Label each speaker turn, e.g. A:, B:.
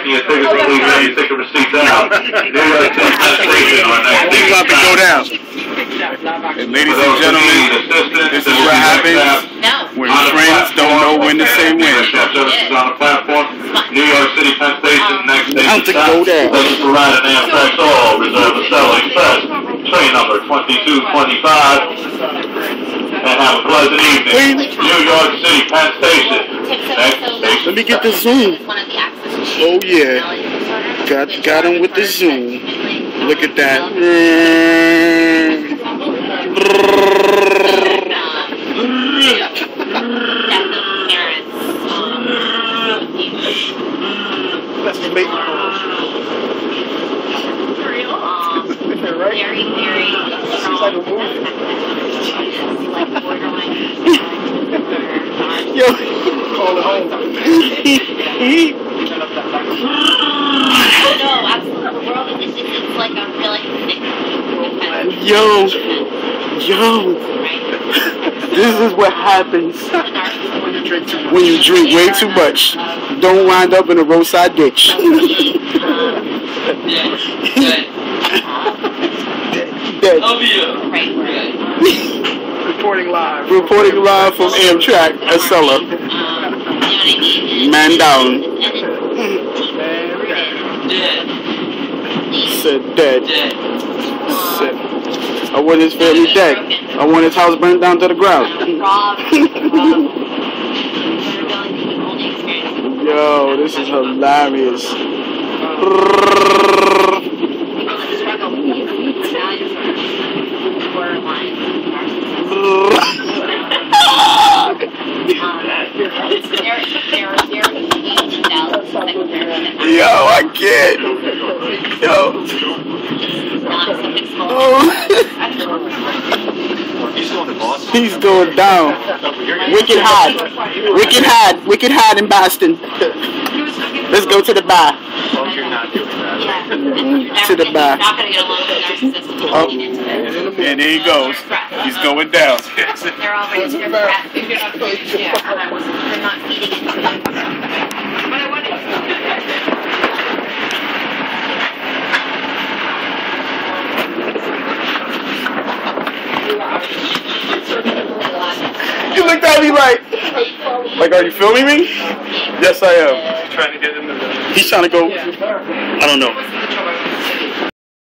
A: collecting your tickets, please have your ticket receipts out. New York City Penn Station, our next
B: Things about to go down. And ladies and gentlemen, this is what happens when friends don't know when to say when.
A: Services on the platform. New York City Penn Station, next station
B: go down.
A: Let's provide an Amtrak all reserve Accela Express, train number 2225. And have a pleasant evening. New York City Penn Station. Next station.
B: Let me get the zoom. Oh yeah. Got him with the zoom. Look at that.
C: Very, very strong. Like borderline.
B: Yo.
C: No, absolutely. The world is it's like a really thick.
B: Yo. This is what happens when you drink way too much. Don't wind up in a roadside ditch. Dead.
D: Reporting live
B: from Amtrak, Accela. Man down. Said dead. Said, I want his family dead. I want his house burned down to the ground. Yo, this is hilarious. Yo, I can't. Yo. Oh. He's going down. Wicked hot in Boston. Let's go to the bar. To the bar. Oh. And there he goes. He's going down.
C: They're all ready to go back. They're not feeding it. But I want
B: You looked at me like, are you filming me? Yes, I am.
D: Trying to get in the.
B: He's trying to go. I don't know.